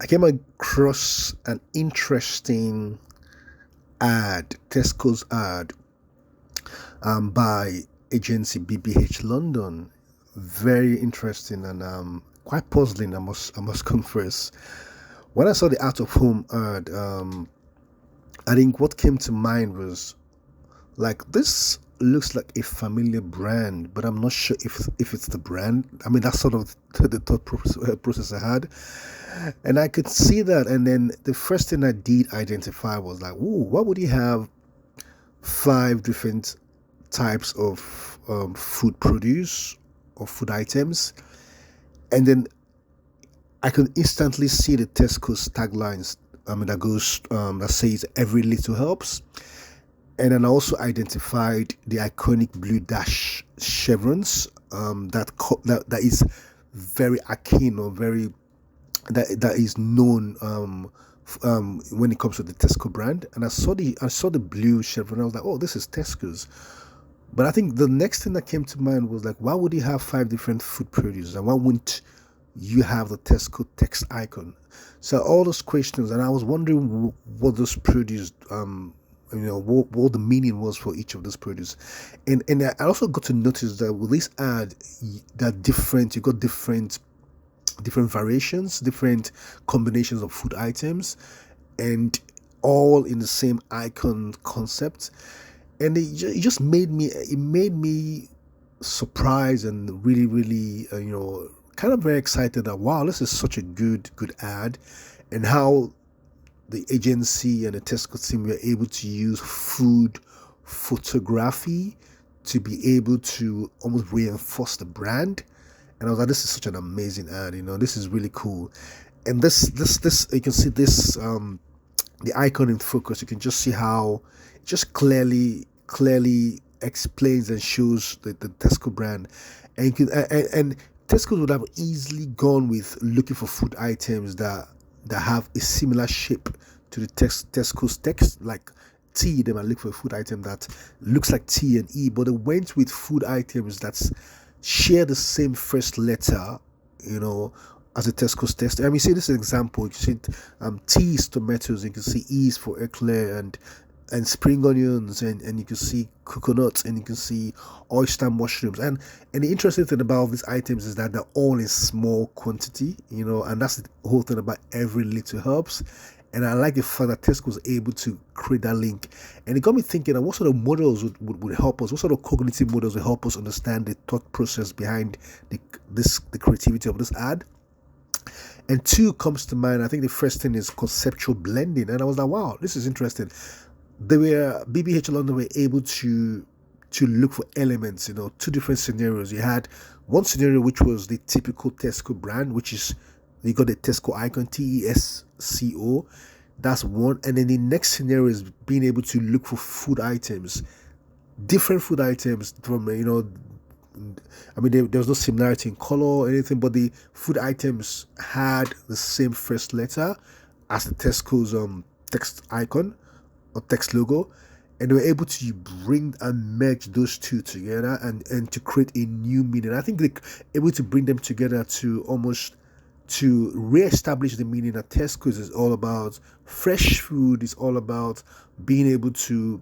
I came across an interesting ad, Tesco's ad, by agency BBH London. Very interesting and quite puzzling. I must confess. When I saw the out of home ad, I think what came to mind was like this looks like a familiar brand, but I'm not sure if it's the brand. I mean, that's sort of the thought process I had, and I could see that. And then the first thing I did identify was like, "Ooh, why would he have five different types of food produce or food items?" And then I could instantly see the Tesco's taglines. I mean, that says "Every little helps." And then I also identified the iconic blue dash chevrons that is very arcane or very that is known when it comes to the Tesco brand. And I saw the blue chevron. I was like, oh, this is Tesco's. But I think the next thing that came to mind was like, why would he have five different food produce, and why wouldn't you have the Tesco text icon? So all those questions, and I was wondering what those produce, what the meaning was for each of those produce, and I also got to notice that with this ad, that different you got different variations, different combinations of food items, and all in the same icon concept. And it just made me surprised and really, really, kind of very excited that wow, this is such a good ad, and how the agency and the Tesco team were able to use food photography to be able to almost reinforce the brand. And I was like, this is such an amazing ad. This is really cool. And this, you can see this, the icon in focus. You can just see how it just clearly explains and shows the Tesco brand. And you can, and Tesco would have easily gone with looking for food items that have a similar shape to the Tesco's text, like T. They might look for a food item that looks like T and E, but they went with food items that share the same first letter, as a Tesco's text. I mean, see this is an example. You see, T is tomatoes. You can see E is for eclair and spring onions, and you can see coconuts, and you can see oyster mushrooms. And the interesting thing about these items is that they're all in small quantity, and that's the whole thing about every little helps. And I like the fact that Tesco was able to create that link. And it got me thinking, what sort of models would help us? What sort of cognitive models would help us understand the thought process behind the creativity of this ad? And two comes to mind. I think the first thing is conceptual blending. And I was like, wow, this is interesting. BBH London were able to look for elements, two different scenarios. You had one scenario which was the typical Tesco brand, which is you got the Tesco icon, TESCO. That's one. And then the next scenario is being able to look for food items, different food items from, I mean, there was no similarity in color or anything, but the food items had the same first letter as the Tesco's text icon or text logo, and they were able to bring and merge those two together and to create a new meaning. I think they're able to bring them together to re-establish the meaning that Tesco's is all about fresh food, is all about being able to,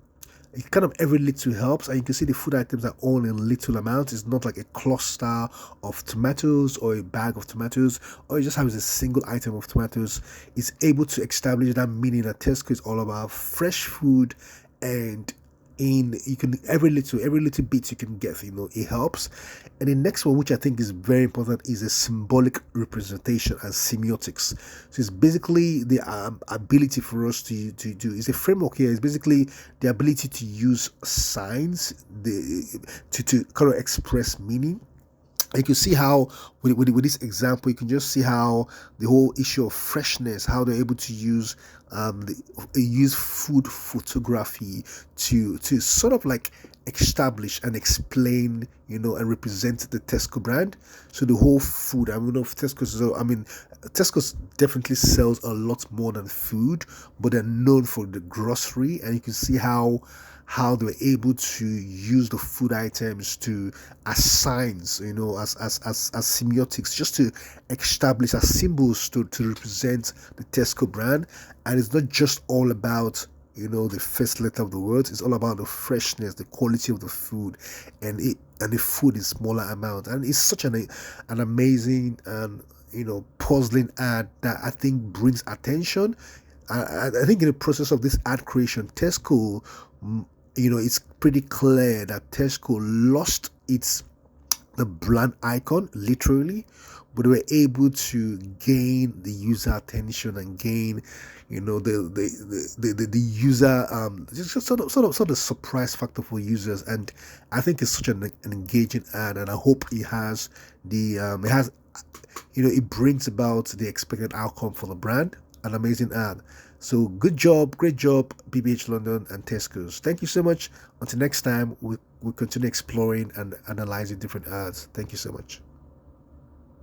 it kind of every little helps. And you can see the food items are all in little amounts. It's not like a cluster of tomatoes or a bag of tomatoes, or it just has a single item of tomatoes. It's able to establish that meaning that Tesco is all about fresh food, and you can every little bit you can get, it helps. And the next one, which I think is very important, is a symbolic representation and semiotics. So it's basically the ability for us to do, it's a framework here. It's basically the ability to use signs to kind of express meaning. You can see how with this example, you can just see how the whole issue of freshness, how they're able to use use food photography to sort of like establish and explain, and represent the Tesco brand. So the whole food, I mean, of Tesco's definitely sells a lot more than food, but they're known for the grocery, and you can see how they were able to use the food items to as signs, as semiotics, just to establish as symbols to represent the Tesco brand. And it's not just all about the first letter of the words. It's all about the freshness, the quality of the food, and the food in smaller amount. And it's such an amazing and puzzling ad that I think brings attention. I think in the process of this ad creation, Tesco, it's pretty clear that Tesco lost its the brand icon literally, but they were able to gain the user attention and gain the user just sort of surprise factor for users. And I think it's such an engaging ad, and I hope it has it brings about the expected outcome for the brand. An amazing ad. So good job, great job, BBH London and Tesco's. Thank you so much. Until next time, we'll continue exploring and analyzing different ads. Thank you so much.